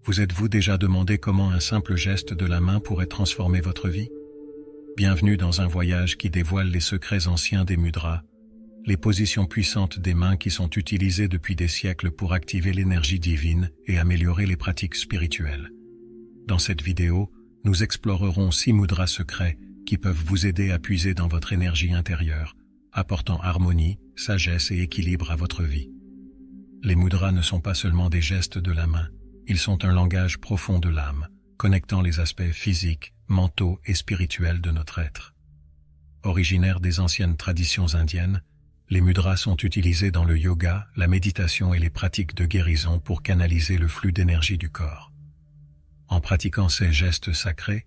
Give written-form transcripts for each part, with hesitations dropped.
Vous êtes-vous déjà demandé comment un simple geste de la main pourrait transformer votre vie? Bienvenue dans un voyage qui dévoile les secrets anciens des mudras, les positions puissantes des mains qui sont utilisées depuis des siècles pour activer l'énergie divine et améliorer les pratiques spirituelles. Dans cette vidéo, nous explorerons 6 mudras secrets qui peuvent vous aider à puiser dans votre énergie intérieure, apportant harmonie, sagesse et équilibre à votre vie. Les mudras ne sont pas seulement des gestes de la main, ils sont un langage profond de l'âme, connectant les aspects physiques, mentaux et spirituels de notre être. Originaires des anciennes traditions indiennes, les mudras sont utilisés dans le yoga, la méditation et les pratiques de guérison pour canaliser le flux d'énergie du corps. En pratiquant ces gestes sacrés,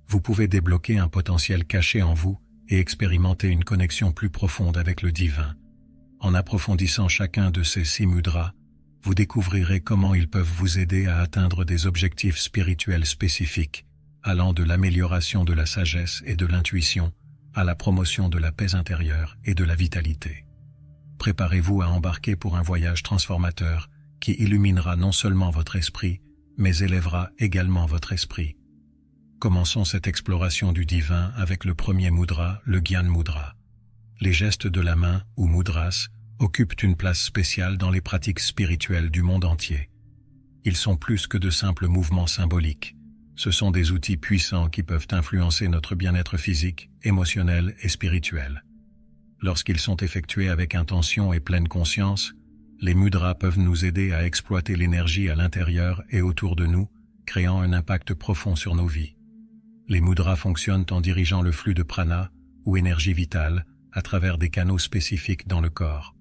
vous pouvez débloquer un potentiel caché en vous et expérimenter une connexion plus profonde avec le divin. En approfondissant chacun de ces 6 mudras, vous découvrirez comment ils peuvent vous aider à atteindre des objectifs spirituels spécifiques, allant de l'amélioration de la sagesse et de l'intuition à la promotion de la paix intérieure et de la vitalité. Préparez-vous à embarquer pour un voyage transformateur qui illuminera non seulement votre esprit, mais élèvera également votre esprit. Commençons cette exploration du divin avec le premier mudra, le Gyan Mudra. Les gestes de la main, ou mudras, occupent une place spéciale dans les pratiques spirituelles du monde entier. Ils sont plus que de simples mouvements symboliques. Ce sont des outils puissants qui peuvent influencer notre bien-être physique, émotionnel et spirituel. Lorsqu'ils sont effectués avec intention et pleine conscience, les mudras peuvent nous aider à exploiter l'énergie à l'intérieur et autour de nous, créant un impact profond sur nos vies. Les mudras fonctionnent en dirigeant le flux de prana, ou énergie vitale, à travers des canaux spécifiques dans le corps.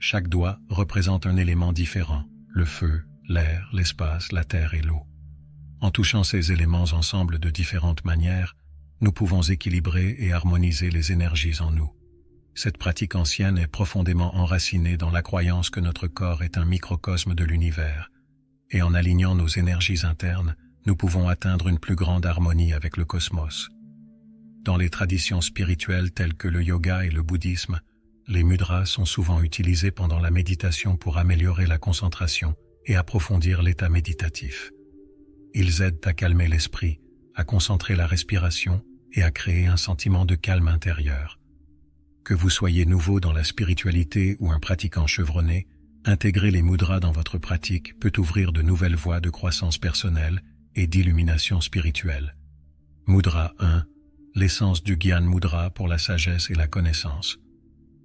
Chaque doigt représente un élément différent, le feu, l'air, l'espace, la terre et l'eau. En touchant ces éléments ensemble de différentes manières, nous pouvons équilibrer et harmoniser les énergies en nous. Cette pratique ancienne est profondément enracinée dans la croyance que notre corps est un microcosme de l'univers, et en alignant nos énergies internes, nous pouvons atteindre une plus grande harmonie avec le cosmos. Dans les traditions spirituelles telles que le yoga et le bouddhisme, les mudras sont souvent utilisés pendant la méditation pour améliorer la concentration et approfondir l'état méditatif. Ils aident à calmer l'esprit, à concentrer la respiration et à créer un sentiment de calme intérieur. Que vous soyez nouveau dans la spiritualité ou un pratiquant chevronné, intégrer les mudras dans votre pratique peut ouvrir de nouvelles voies de croissance personnelle et d'illumination spirituelle. Mudra 1. L'essence du Gyan Mudra pour la sagesse et la connaissance.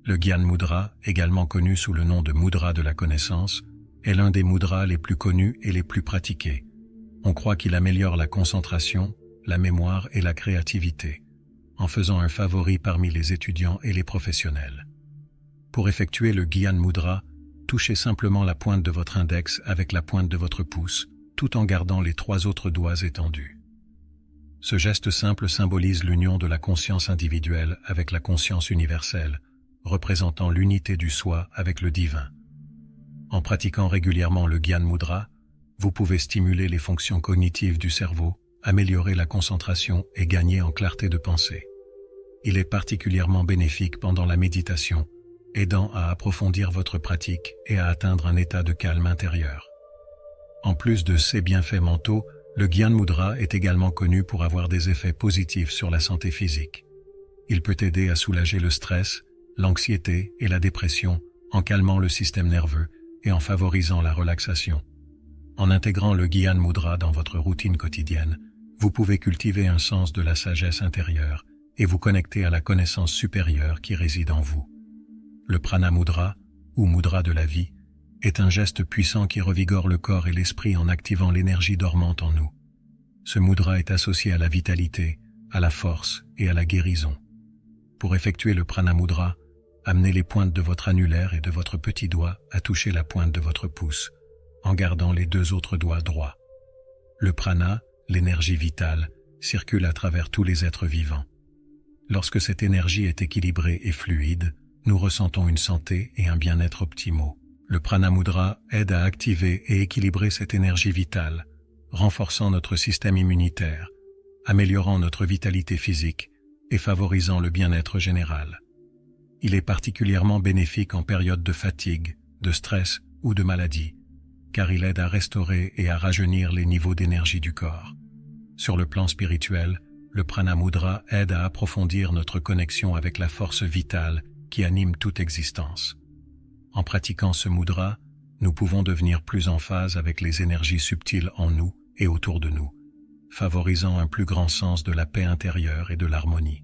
Le Gyan Mudra, également connu sous le nom de mudra de la connaissance, est l'un des mudras les plus connus et les plus pratiqués. On croit qu'il améliore la concentration, la mémoire et la créativité, en faisant un favori parmi les étudiants et les professionnels. Pour effectuer le Gyan Mudra, touchez simplement la pointe de votre index avec la pointe de votre pouce, tout en gardant les 3 autres doigts étendus. Ce geste simple symbolise l'union de la conscience individuelle avec la conscience universelle, représentant l'unité du soi avec le divin. En pratiquant régulièrement le Gyan Mudra, vous pouvez stimuler les fonctions cognitives du cerveau, améliorer la concentration et gagner en clarté de pensée. Il est particulièrement bénéfique pendant la méditation, aidant à approfondir votre pratique et à atteindre un état de calme intérieur. En plus de ses bienfaits mentaux, le Gyan Mudra est également connu pour avoir des effets positifs sur la santé physique. Il peut aider à soulager le stress, l'anxiété et la dépression en calmant le système nerveux et en favorisant la relaxation. En intégrant le Gyan Mudra dans votre routine quotidienne, vous pouvez cultiver un sens de la sagesse intérieure et vous connecter à la connaissance supérieure qui réside en vous. Le Prana Mudra, ou mudra de la vie, est un geste puissant qui revigore le corps et l'esprit en activant l'énergie dormante en nous. Ce mudra est associé à la vitalité, à la force et à la guérison. Pour effectuer le Prana Mudra, amenez les pointes de votre annulaire et de votre petit doigt à toucher la pointe de votre pouce, en gardant les 2 autres doigts droits. Le prana, l'énergie vitale, circule à travers tous les êtres vivants. Lorsque cette énergie est équilibrée et fluide, nous ressentons une santé et un bien-être optimaux. Le Prana Mudra aide à activer et équilibrer cette énergie vitale, renforçant notre système immunitaire, améliorant notre vitalité physique et favorisant le bien-être général. Il est particulièrement bénéfique en période de fatigue, de stress ou de maladie, car il aide à restaurer et à rajeunir les niveaux d'énergie du corps. Sur le plan spirituel, le Prana Mudra aide à approfondir notre connexion avec la force vitale qui anime toute existence. En pratiquant ce mudra, nous pouvons devenir plus en phase avec les énergies subtiles en nous et autour de nous, favorisant un plus grand sens de la paix intérieure et de l'harmonie.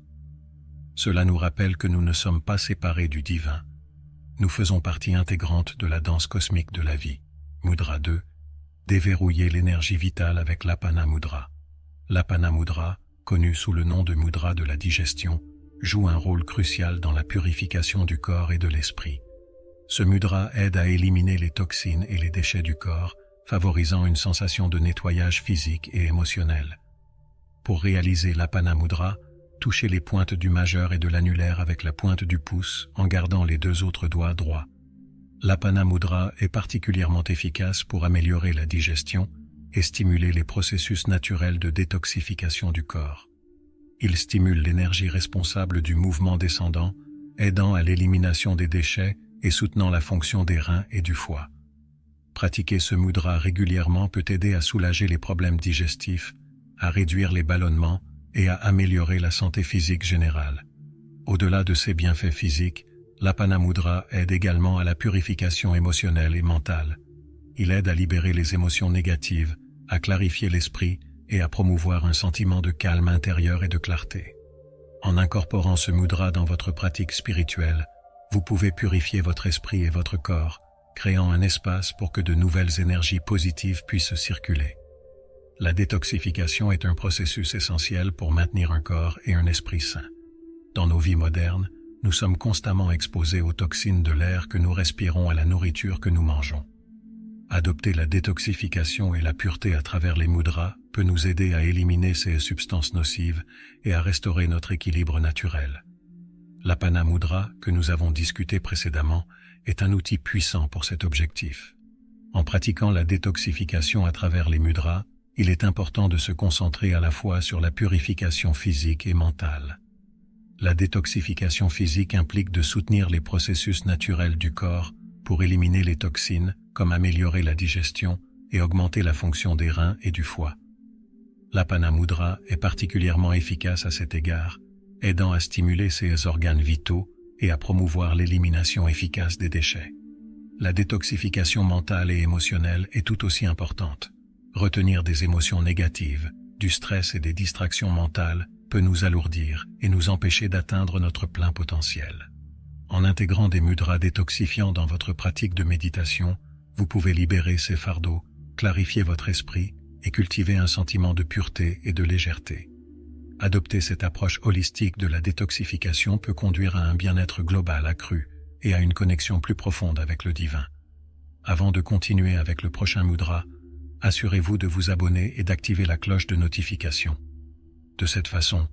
Cela nous rappelle que nous ne sommes pas séparés du divin. Nous faisons partie intégrante de la danse cosmique de la vie. Mudra 2. Déverrouiller l'énergie vitale avec l'Apana Mudra. L'Apana Mudra, connu sous le nom de mudra de la digestion, joue un rôle crucial dans la purification du corps et de l'esprit. Ce mudra aide à éliminer les toxines et les déchets du corps, favorisant une sensation de nettoyage physique et émotionnel. Pour réaliser l'Apana Mudra, touchez les pointes du majeur et de l'annulaire avec la pointe du pouce en gardant les deux autres doigts droits. L'Apana Mudra est particulièrement efficace pour améliorer la digestion et stimuler les processus naturels de détoxification du corps. Il stimule l'énergie responsable du mouvement descendant, aidant à l'élimination des déchets et soutenant la fonction des reins et du foie. Pratiquer ce mudra régulièrement peut aider à soulager les problèmes digestifs, à réduire les ballonnements et à améliorer la santé physique générale. Au-delà de ses bienfaits physiques, l'Apana Mudra aide également à la purification émotionnelle et mentale. Il aide à libérer les émotions négatives, à clarifier l'esprit et à promouvoir un sentiment de calme intérieur et de clarté. En incorporant ce mudra dans votre pratique spirituelle, vous pouvez purifier votre esprit et votre corps, créant un espace pour que de nouvelles énergies positives puissent circuler. La détoxification est un processus essentiel pour maintenir un corps et un esprit sains. Dans nos vies modernes, nous sommes constamment exposés aux toxines de l'air que nous respirons, à la nourriture que nous mangeons. Adopter la détoxification et la pureté à travers les mudras peut nous aider à éliminer ces substances nocives et à restaurer notre équilibre naturel. L'Apana Mudra, que nous avons discuté précédemment, est un outil puissant pour cet objectif. En pratiquant la détoxification à travers les mudras, il est important de se concentrer à la fois sur la purification physique et mentale. La détoxification physique implique de soutenir les processus naturels du corps pour éliminer les toxines, comme améliorer la digestion et augmenter la fonction des reins et du foie. L'Apana Mudra est particulièrement efficace à cet égard, aidant à stimuler ces organes vitaux et à promouvoir l'élimination efficace des déchets. La détoxification mentale et émotionnelle est tout aussi importante. Retenir des émotions négatives, du stress et des distractions mentales peut nous alourdir et nous empêcher d'atteindre notre plein potentiel. En intégrant des mudras détoxifiants dans votre pratique de méditation, vous pouvez libérer ces fardeaux, clarifier votre esprit et cultiver un sentiment de pureté et de légèreté. Adopter cette approche holistique de la détoxification peut conduire à un bien-être global accru et à une connexion plus profonde avec le divin. Avant de continuer avec le prochain mudra, assurez-vous de vous abonner et d'activer la cloche de notification. De cette façon,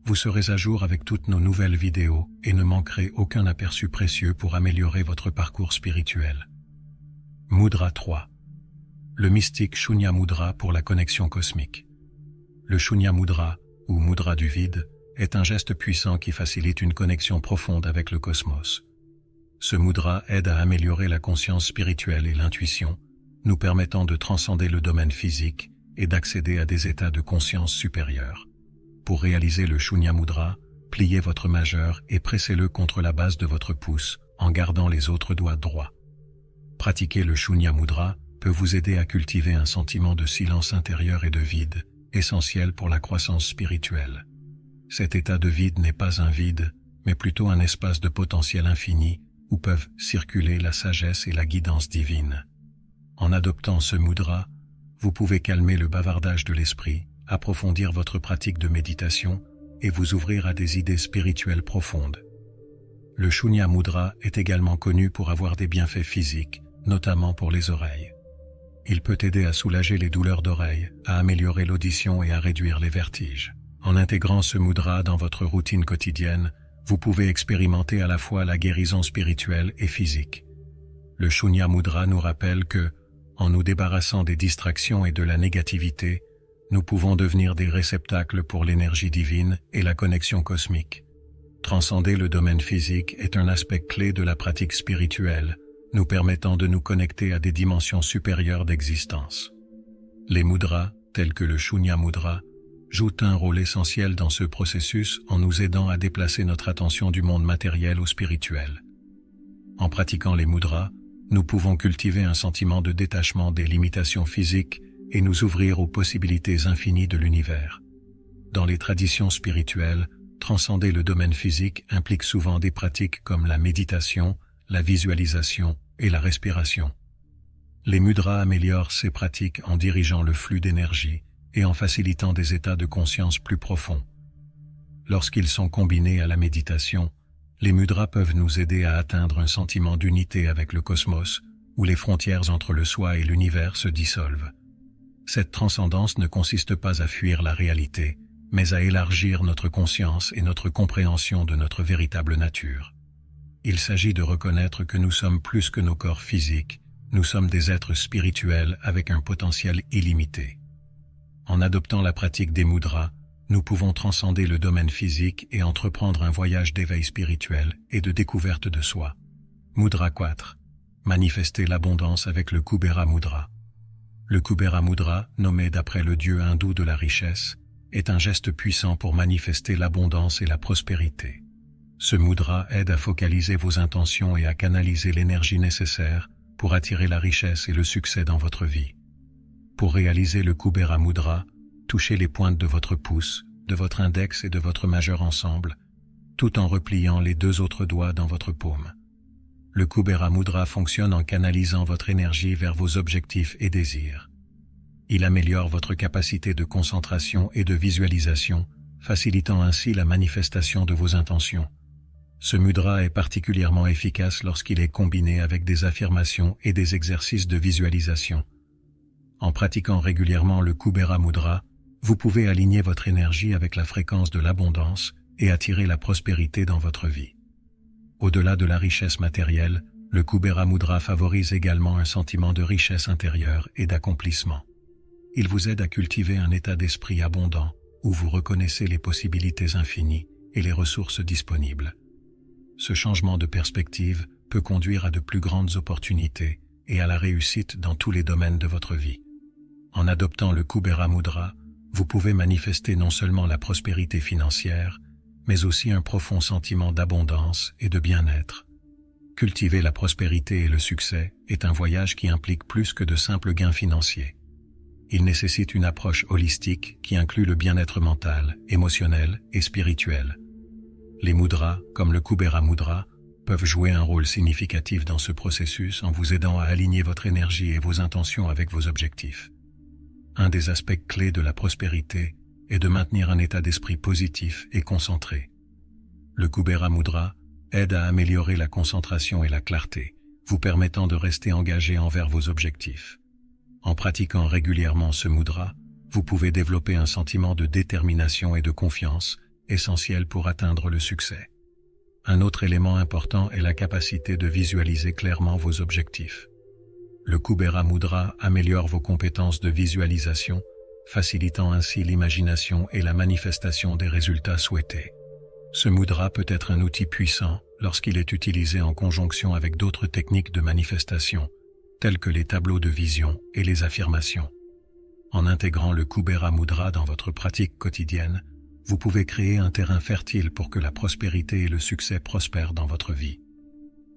vous serez à jour avec toutes nos nouvelles vidéos et ne manquerez aucun aperçu précieux pour améliorer votre parcours spirituel. Mudra 3. Le mystique Shunya Mudra pour la connexion cosmique. Le Shunya Mudra, ou Mudra du vide, est un geste puissant qui facilite une connexion profonde avec le cosmos. Ce mudra aide à améliorer la conscience spirituelle et l'intuition, nous permettant de transcender le domaine physique et d'accéder à des états de conscience supérieurs. Pour réaliser le Shunya Mudra, pliez votre majeur et pressez-le contre la base de votre pouce en gardant les autres doigts droits. Pratiquer le Shunya Mudra peut vous aider à cultiver un sentiment de silence intérieur et de vide, essentiel pour la croissance spirituelle. Cet état de vide n'est pas un vide, mais plutôt un espace de potentiel infini où peuvent circuler la sagesse et la guidance divine. En adoptant ce mudra, vous pouvez calmer le bavardage de l'esprit, approfondir votre pratique de méditation et vous ouvrir à des idées spirituelles profondes. Le Shunya Mudra est également connu pour avoir des bienfaits physiques, notamment pour les oreilles. Il peut aider à soulager les douleurs d'oreilles, à améliorer l'audition et à réduire les vertiges. En intégrant ce mudra dans votre routine quotidienne, vous pouvez expérimenter à la fois la guérison spirituelle et physique. Le Shunya Mudra nous rappelle que, en nous débarrassant des distractions et de la négativité, nous pouvons devenir des réceptacles pour l'énergie divine et la connexion cosmique. Transcender le domaine physique est un aspect clé de la pratique spirituelle, nous permettant de nous connecter à des dimensions supérieures d'existence. Les mudras, tels que le Shunya Mudra, jouent un rôle essentiel dans ce processus en nous aidant à déplacer notre attention du monde matériel au spirituel. En pratiquant les mudras, nous pouvons cultiver un sentiment de détachement des limitations physiques et nous ouvrir aux possibilités infinies de l'univers. Dans les traditions spirituelles, transcender le domaine physique implique souvent des pratiques comme la méditation, la visualisation et la respiration. Les mudras améliorent ces pratiques en dirigeant le flux d'énergie et en facilitant des états de conscience plus profonds. Lorsqu'ils sont combinés à la méditation, les mudras peuvent nous aider à atteindre un sentiment d'unité avec le cosmos, où les frontières entre le soi et l'univers se dissolvent. Cette transcendance ne consiste pas à fuir la réalité, mais à élargir notre conscience et notre compréhension de notre véritable nature. Il s'agit de reconnaître que nous sommes plus que nos corps physiques, nous sommes des êtres spirituels avec un potentiel illimité. En adoptant la pratique des mudras, nous pouvons transcender le domaine physique et entreprendre un voyage d'éveil spirituel et de découverte de soi. Mudra 4. Manifester l'abondance avec le Kubera Mudra. Le Kubera Mudra, nommé d'après le dieu hindou de la richesse, est un geste puissant pour manifester l'abondance et la prospérité. Ce mudra aide à focaliser vos intentions et à canaliser l'énergie nécessaire pour attirer la richesse et le succès dans votre vie. Pour réaliser le Kubera Mudra, touchez les pointes de votre pouce, de votre index et de votre majeur ensemble, tout en repliant les 2 autres doigts dans votre paume. Le Kubera Mudra fonctionne en canalisant votre énergie vers vos objectifs et désirs. Il améliore votre capacité de concentration et de visualisation, facilitant ainsi la manifestation de vos intentions. Ce mudra est particulièrement efficace lorsqu'il est combiné avec des affirmations et des exercices de visualisation. En pratiquant régulièrement le Kubera Mudra, vous pouvez aligner votre énergie avec la fréquence de l'abondance et attirer la prospérité dans votre vie. Au-delà de la richesse matérielle, le Kubera Mudra favorise également un sentiment de richesse intérieure et d'accomplissement. Il vous aide à cultiver un état d'esprit abondant où vous reconnaissez les possibilités infinies et les ressources disponibles. Ce changement de perspective peut conduire à de plus grandes opportunités et à la réussite dans tous les domaines de votre vie. En adoptant le Kubera Mudra, vous pouvez manifester non seulement la prospérité financière, mais aussi un profond sentiment d'abondance et de bien-être. Cultiver la prospérité et le succès est un voyage qui implique plus que de simples gains financiers. Il nécessite une approche holistique qui inclut le bien-être mental, émotionnel et spirituel. Les mudras, comme le Kubera Mudra, peuvent jouer un rôle significatif dans ce processus en vous aidant à aligner votre énergie et vos intentions avec vos objectifs. Un des aspects clés de la prospérité est de maintenir un état d'esprit positif et concentré. Le Kubera Mudra aide à améliorer la concentration et la clarté, vous permettant de rester engagé envers vos objectifs. En pratiquant régulièrement ce mudra, vous pouvez développer un sentiment de détermination et de confiance, essentiel pour atteindre le succès. Un autre élément important est la capacité de visualiser clairement vos objectifs. Le Kubera Mudra améliore vos compétences de visualisation, facilitant ainsi l'imagination et la manifestation des résultats souhaités. Ce mudra peut être un outil puissant lorsqu'il est utilisé en conjonction avec d'autres techniques de manifestation, telles que les tableaux de vision et les affirmations. En intégrant le Kubera Mudra dans votre pratique quotidienne, vous pouvez créer un terrain fertile pour que la prospérité et le succès prospèrent dans votre vie.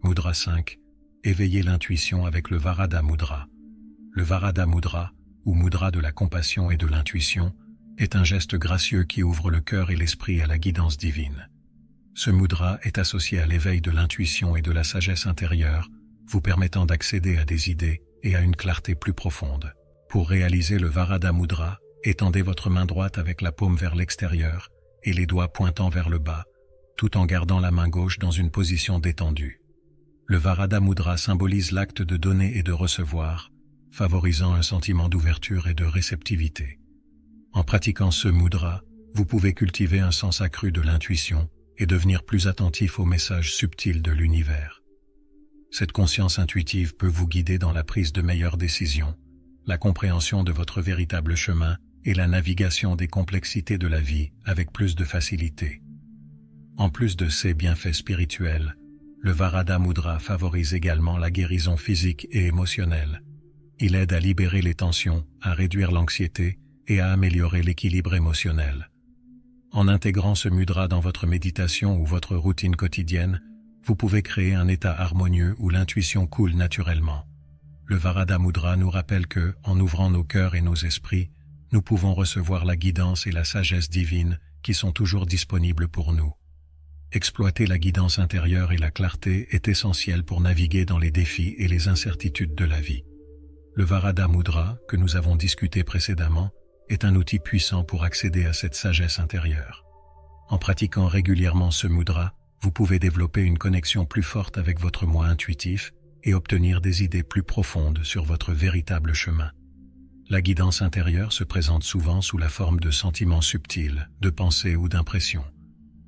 Mudra 5. Éveiller l'intuition avec le Varada Mudra. Le Varada Mudra, ou Mudra de la compassion et de l'intuition, est un geste gracieux qui ouvre le cœur et l'esprit à la guidance divine. Ce mudra est associé à l'éveil de l'intuition et de la sagesse intérieure, vous permettant d'accéder à des idées et à une clarté plus profonde. Pour réaliser le Varada Mudra, étendez votre main droite avec la paume vers l'extérieur et les doigts pointant vers le bas, tout en gardant la main gauche dans une position détendue. Le Varada Mudra symbolise l'acte de donner et de recevoir, favorisant un sentiment d'ouverture et de réceptivité. En pratiquant ce mudra, vous pouvez cultiver un sens accru de l'intuition et devenir plus attentif aux messages subtils de l'univers. Cette conscience intuitive peut vous guider dans la prise de meilleures décisions, la compréhension de votre véritable chemin et la navigation des complexités de la vie avec plus de facilité. En plus de ces bienfaits spirituels, Le Varada Mudra favorise également la guérison physique et émotionnelle. Il aide à libérer les tensions, à réduire l'anxiété et à améliorer l'équilibre émotionnel. En intégrant ce mudra dans votre méditation ou votre routine quotidienne, vous pouvez créer un état harmonieux où l'intuition coule naturellement. Le Varada Mudra nous rappelle que, en ouvrant nos cœurs et nos esprits, nous pouvons recevoir la guidance et la sagesse divine qui sont toujours disponibles pour nous. Exploiter la guidance intérieure et la clarté est essentiel pour naviguer dans les défis et les incertitudes de la vie. Le Varada Mudra, que nous avons discuté précédemment, est un outil puissant pour accéder à cette sagesse intérieure. En pratiquant régulièrement ce mudra, vous pouvez développer une connexion plus forte avec votre moi intuitif et obtenir des idées plus profondes sur votre véritable chemin. La guidance intérieure se présente souvent sous la forme de sentiments subtils, de pensées ou d'impressions.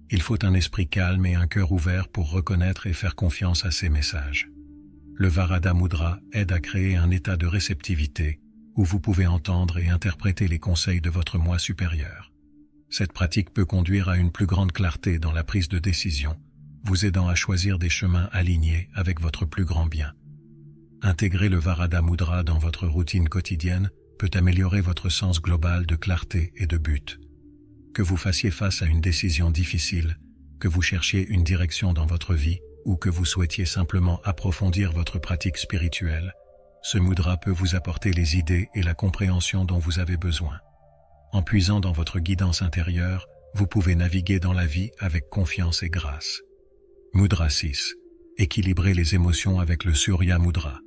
Il faut un esprit calme et un cœur ouvert pour reconnaître et faire confiance à ces messages. Le Varada Mudra aide à créer un état de réceptivité où vous pouvez entendre et interpréter les conseils de votre moi supérieur. Cette pratique peut conduire à une plus grande clarté dans la prise de décision, vous aidant à choisir des chemins alignés avec votre plus grand bien. Intégrer le Varada Mudra dans votre routine quotidienne peut améliorer votre sens global de clarté et de but. Que vous fassiez face à une décision difficile, que vous cherchiez une direction dans votre vie ou que vous souhaitiez simplement approfondir votre pratique spirituelle, ce mudra peut vous apporter les idées et la compréhension dont vous avez besoin. En puisant dans votre guidance intérieure, vous pouvez naviguer dans la vie avec confiance et grâce. Mudra 6. Équilibrer les émotions avec le Surya Mudra.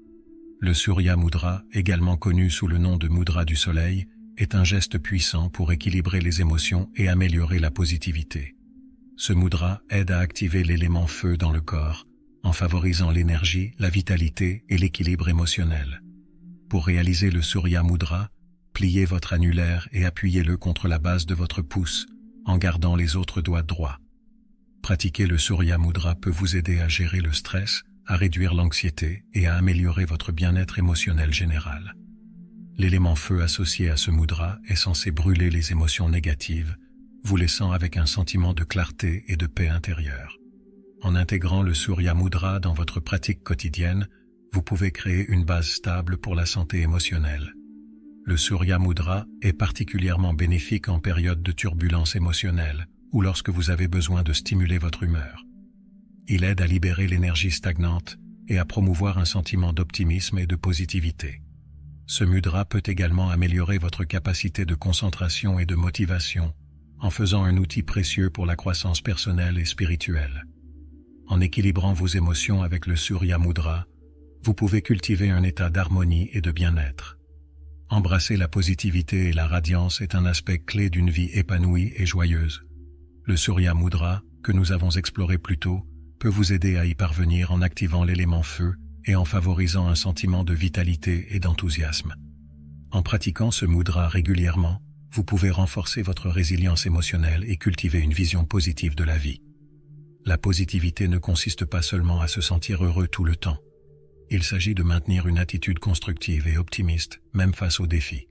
Le Surya Mudra, également connu sous le nom de Mudra du Soleil, est un geste puissant pour équilibrer les émotions et améliorer la positivité. Ce mudra aide à activer l'élément feu dans le corps, en favorisant l'énergie, la vitalité et l'équilibre émotionnel. Pour réaliser le Surya Mudra, pliez votre annulaire et appuyez-le contre la base de votre pouce, en gardant les autres doigts droits. Pratiquer le Surya Mudra peut vous aider à gérer le stress, à réduire l'anxiété et à améliorer votre bien-être émotionnel général. L'élément feu associé à ce mudra est censé brûler les émotions négatives, vous laissant avec un sentiment de clarté et de paix intérieure. En intégrant le Surya Mudra dans votre pratique quotidienne, vous pouvez créer une base stable pour la santé émotionnelle. Le Surya Mudra est particulièrement bénéfique en période de turbulence émotionnelle ou lorsque vous avez besoin de stimuler votre humeur. Il aide à libérer l'énergie stagnante et à promouvoir un sentiment d'optimisme et de positivité. Ce mudra peut également améliorer votre capacité de concentration et de motivation, en faisant un outil précieux pour la croissance personnelle et spirituelle. En équilibrant vos émotions avec le Surya Mudra, vous pouvez cultiver un état d'harmonie et de bien-être. Embrasser la positivité et la radiance est un aspect clé d'une vie épanouie et joyeuse. Le Surya Mudra, que nous avons exploré plus tôt, peut vous aider à y parvenir en activant l'élément feu et en favorisant un sentiment de vitalité et d'enthousiasme. En pratiquant ce mudra régulièrement, vous pouvez renforcer votre résilience émotionnelle et cultiver une vision positive de la vie. La positivité ne consiste pas seulement à se sentir heureux tout le temps. Il s'agit de maintenir une attitude constructive et optimiste, même face aux défis.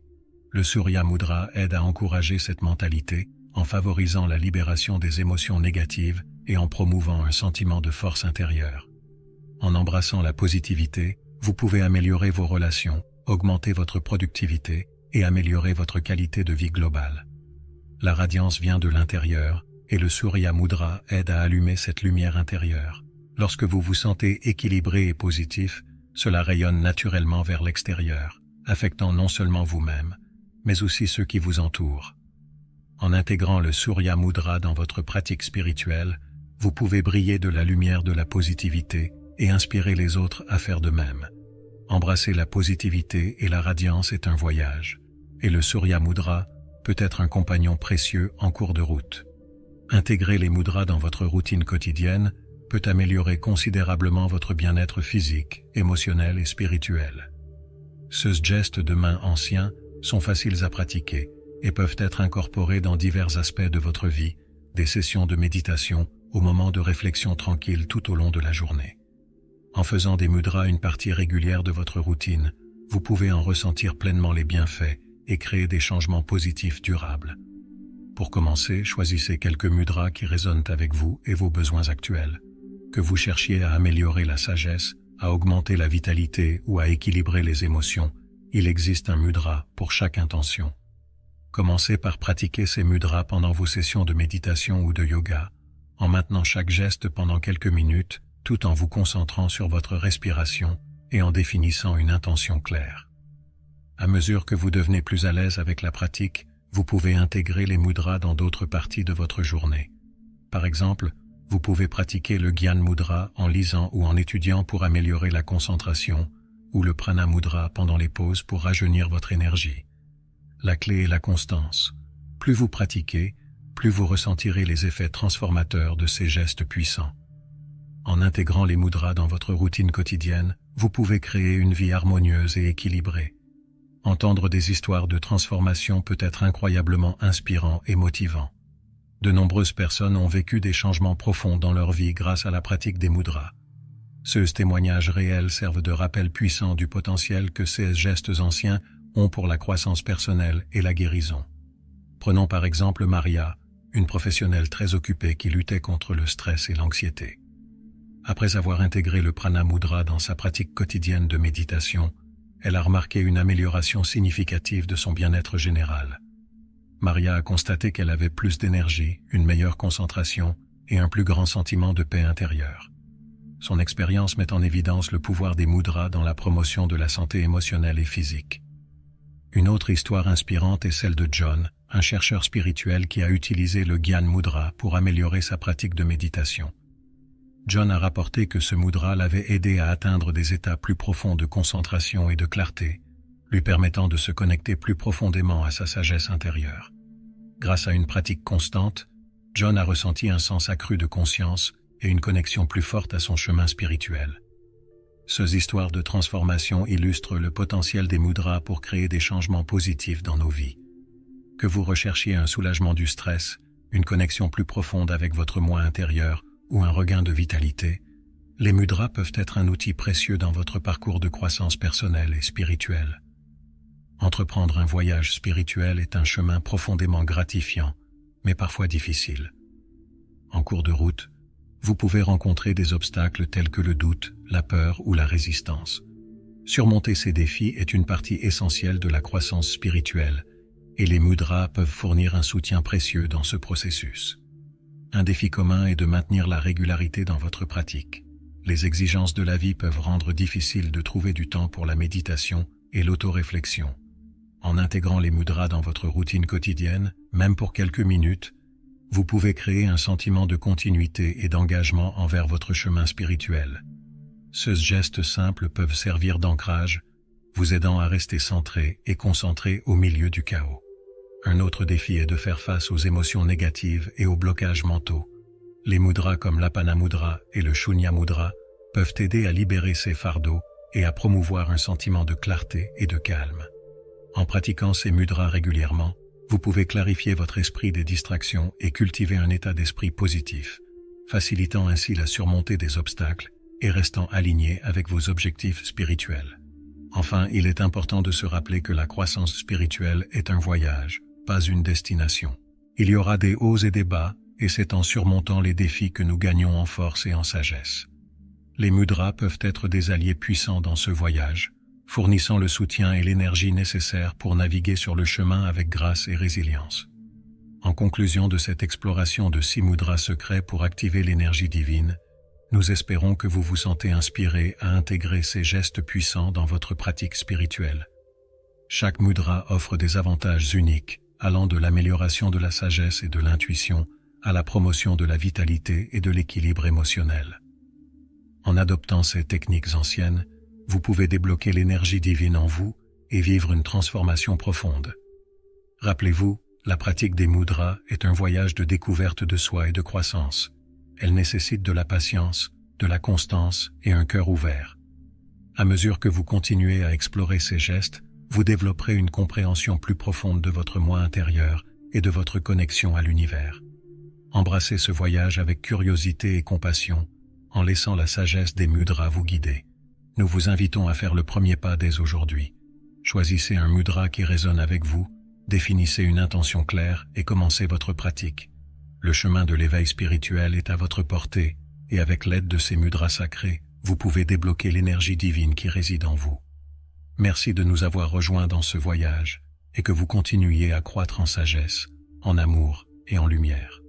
Le Surya Mudra aide à encourager cette mentalité en favorisant la libération des émotions négatives et en promouvant un sentiment de force intérieure. En embrassant la positivité, vous pouvez améliorer vos relations, augmenter votre productivité et améliorer votre qualité de vie globale. La radiance vient de l'intérieur et le Surya Mudra aide à allumer cette lumière intérieure. Lorsque vous vous sentez équilibré et positif, cela rayonne naturellement vers l'extérieur, affectant non seulement vous-même, mais aussi ceux qui vous entourent. En intégrant le Surya Mudra dans votre pratique spirituelle, vous pouvez briller de la lumière de la positivité et inspirer les autres à faire de même. Embrasser la positivité et la radiance est un voyage, et le Surya Mudra peut être un compagnon précieux en cours de route. Intégrer les mudras dans votre routine quotidienne peut améliorer considérablement votre bien-être physique, émotionnel et spirituel. Ces gestes de main anciens sont faciles à pratiquer et peuvent être incorporés dans divers aspects de votre vie, des sessions de méditation aux moments de réflexion tranquille tout au long de la journée. En faisant des mudras une partie régulière de votre routine, vous pouvez en ressentir pleinement les bienfaits et créer des changements positifs durables. Pour commencer, choisissez quelques mudras qui résonnent avec vous et vos besoins actuels. que vous cherchiez à améliorer la sagesse, à augmenter la vitalité ou à équilibrer les émotions, il existe un mudra pour chaque intention. Commencez par pratiquer ces mudras pendant vos sessions de méditation ou de yoga, en maintenant chaque geste pendant quelques minutes, tout en vous concentrant sur votre respiration et en définissant une intention claire. À mesure que vous devenez plus à l'aise avec la pratique, vous pouvez intégrer les mudras dans d'autres parties de votre journée. Par exemple, vous pouvez pratiquer le Gyan Mudra en lisant ou en étudiant pour améliorer la concentration, ou le Prana Mudra pendant les pauses pour rajeunir votre énergie. La clé est la constance. Plus vous pratiquez, plus vous ressentirez les effets transformateurs de ces gestes puissants. En intégrant les mudras dans votre routine quotidienne, vous pouvez créer une vie harmonieuse et équilibrée. Entendre des histoires de transformation peut être incroyablement inspirant et motivant. De nombreuses personnes ont vécu des changements profonds dans leur vie grâce à la pratique des mudras. Ces témoignages réels servent de rappel puissant du potentiel que ces gestes anciens ont pour la croissance personnelle et la guérison. Prenons par exemple Maria, une professionnelle très occupée qui luttait contre le stress et l'anxiété. Après avoir intégré le Prana Mudra dans sa pratique quotidienne de méditation, elle a remarqué une amélioration significative de son bien-être général. Maria a constaté qu'elle avait plus d'énergie, une meilleure concentration et un plus grand sentiment de paix intérieure. Son expérience met en évidence le pouvoir des mudras dans la promotion de la santé émotionnelle et physique. Une autre histoire inspirante est celle de John, un chercheur spirituel qui a utilisé le Gyan Mudra pour améliorer sa pratique de méditation. John a rapporté que ce mudra l'avait aidé à atteindre des états plus profonds de concentration et de clarté, lui permettant de se connecter plus profondément à sa sagesse intérieure. Grâce à une pratique constante, John a ressenti un sens accru de conscience et une connexion plus forte à son chemin spirituel. Ces histoires de transformation illustrent le potentiel des mudras pour créer des changements positifs dans nos vies. Que vous recherchiez un soulagement du stress, une connexion plus profonde avec votre moi intérieur ou un regain de vitalité, les mudras peuvent être un outil précieux dans votre parcours de croissance personnelle et spirituelle. Entreprendre un voyage spirituel est un chemin profondément gratifiant, mais parfois difficile. En cours de route, vous pouvez rencontrer des obstacles tels que le doute, la peur ou la résistance. Surmonter ces défis est une partie essentielle de la croissance spirituelle, et les mudras peuvent fournir un soutien précieux dans ce processus. Un défi commun est de maintenir la régularité dans votre pratique. Les exigences de la vie peuvent rendre difficile de trouver du temps pour la méditation et l'autoréflexion. En intégrant les mudras dans votre routine quotidienne, même pour quelques minutes, vous pouvez créer un sentiment de continuité et d'engagement envers votre chemin spirituel. Ces gestes simples peuvent servir d'ancrage, vous aidant à rester centré et concentré au milieu du chaos. Un autre défi est de faire face aux émotions négatives et aux blocages mentaux. Les mudras comme l'Apana Mudra et le Shunya Mudra peuvent aider à libérer ces fardeaux et à promouvoir un sentiment de clarté et de calme. En pratiquant ces mudras régulièrement, vous pouvez clarifier votre esprit des distractions et cultiver un état d'esprit positif, facilitant ainsi la surmontée des obstacles et restant aligné avec vos objectifs spirituels. Enfin, il est important de se rappeler que la croissance spirituelle est un voyage, pas une destination. Il y aura des hauts et des bas, et c'est en surmontant les défis que nous gagnons en force et en sagesse. Les mudras peuvent être des alliés puissants dans ce voyage, fournissant le soutien et l'énergie nécessaires pour naviguer sur le chemin avec grâce et résilience. En conclusion de cette exploration de 6 mudras secrets pour activer l'énergie divine, nous espérons que vous vous sentez inspiré à intégrer ces gestes puissants dans votre pratique spirituelle. Chaque mudra offre des avantages uniques, allant de l'amélioration de la sagesse et de l'intuition à la promotion de la vitalité et de l'équilibre émotionnel. En adoptant ces techniques anciennes, vous pouvez débloquer l'énergie divine en vous et vivre une transformation profonde. Rappelez-vous, la pratique des mudras est un voyage de découverte de soi et de croissance. Elle nécessite de la patience, de la constance et un cœur ouvert. À mesure que vous continuez à explorer ces gestes, vous développerez une compréhension plus profonde de votre moi intérieur et de votre connexion à l'univers. Embrassez ce voyage avec curiosité et compassion, en laissant la sagesse des mudras vous guider. Nous vous invitons à faire le premier pas dès aujourd'hui. Choisissez un mudra qui résonne avec vous, définissez une intention claire et commencez votre pratique. Le chemin de l'éveil spirituel est à votre portée, et avec l'aide de ces mudras sacrés, vous pouvez débloquer l'énergie divine qui réside en vous. Merci de nous avoir rejoints dans ce voyage, et que vous continuiez à croître en sagesse, en amour et en lumière.